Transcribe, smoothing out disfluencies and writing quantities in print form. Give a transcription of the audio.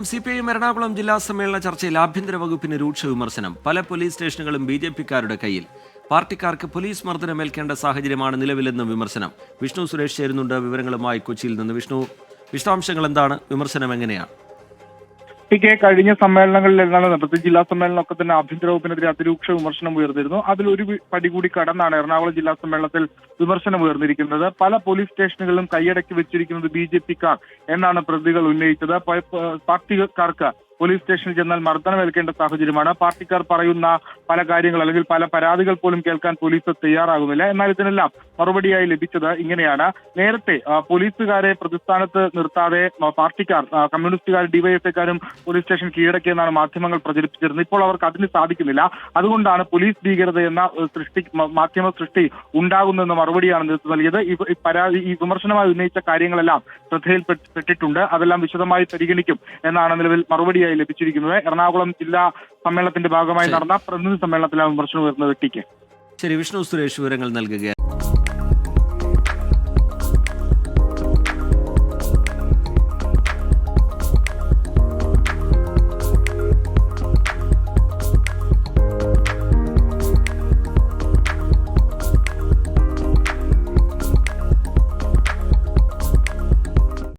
CPIM Ernakulam ജില്ലാ സമ്മേളന ചർച്ചയിൽ ആഭ്യന്തര വകുപ്പിന് രൂക്ഷ വിമർശനം. പല പോലീസ് സ്റ്റേഷനുകളും BJP-ക്കാരുടെ കയ്യിൽ. പാർട്ടിക്കാർക്ക് പോലീസ് മർദ്ദനമേൽക്കേണ്ട സാഹചര്യമാണ് നിലവിലെന്നും വിമർശനം. വിഷ്ണു സുരേഷ് ചേരുന്നുണ്ട് വിവരങ്ങളുമായി കൊച്ചിയിൽ നിന്ന്. വിശദാംശങ്ങൾ എന്താണ്? വിമർശനം എങ്ങനെയാണ്? കഴിഞ്ഞ സമ്മേളനങ്ങളിലെല്ലാം പ്രത്യേകിച്ച് ജില്ലാ സമ്മേളനമൊക്കെ തന്നെ ആഭ്യന്തര വകുപ്പിനെതിരെ അതിരൂക്ഷ വിമർശനം ഉയർന്നിരുന്നു. അതിലൊരു പടി കൂടി കടന്നാണ് എറണാകുളം ജില്ലാ സമ്മേളനത്തിൽ വിമർശനം ഉയർന്നിരിക്കുന്നത്. പല പോലീസ് സ്റ്റേഷനുകളും കൈയടക്കി വെച്ചിരിക്കുന്നത് BJP-ക്കാർ എന്നാണ് പ്രതികൾ ഉന്നയിച്ചത്. പാർട്ടിക്കാർക്ക് പോലീസ് സ്റ്റേഷനിൽ ചെന്നാൽ മർദ്ദനമേൽക്കേണ്ട സാഹചര്യമാണ്. പാർട്ടിക്കാർ പറയുന്ന പല കാര്യങ്ങൾ അല്ലെങ്കിൽ പല പരാതികൾ പോലും കേൾക്കാൻ പോലീസ് തയ്യാറാകുന്നില്ല. എന്നാൽ ഇതിനെല്ലാം മറുപടിയായി ലഭിച്ചത് ഇങ്ങനെയാണ്. നേരത്തെ പോലീസുകാരെ പ്രതിസ്ഥാനത്ത് നിർത്താതെ പാർട്ടിക്കാർ, കമ്മ്യൂണിസ്റ്റുകാർ, ഡിവൈഎഫ്ഐക്കാരും പോലീസ് സ്റ്റേഷൻ കീഴടക്കിയെന്നാണ് മാധ്യമങ്ങൾ പ്രചരിപ്പിച്ചിരുന്നത്. ഇപ്പോൾ അവർക്ക് അതിന് സാധിക്കുന്നില്ല. അതുകൊണ്ടാണ് പോലീസ് ഭീകരത എന്ന മാധ്യമ സൃഷ്ടി ഉണ്ടാകുന്നതെന്ന മറുപടിയാണ് നേതൃത്വം നൽകിയത്. ഈ വിമർശനമായി ഉന്നയിച്ച കാര്യങ്ങളെല്ലാം ശ്രദ്ധയിൽപ്പെട്ടിട്ടുണ്ട്. അതെല്ലാം വിശദമായി പരിഗണിക്കും എന്നാണ് നിലവിൽ മറുപടിയായി ലഭിച്ചിരിക്കുന്നത്. എറണാകുളം ജില്ലാ സമ്മേളനത്തിന്റെ ഭാഗമായി നടന്ന പ്രതിനിധി സമ്മേളനത്തിലാണ് വിമർശനം ഉയർന്നത്. ശരി, വിഷ്ണു സുരേഷ് വിവരങ്ങൾ നൽകുക.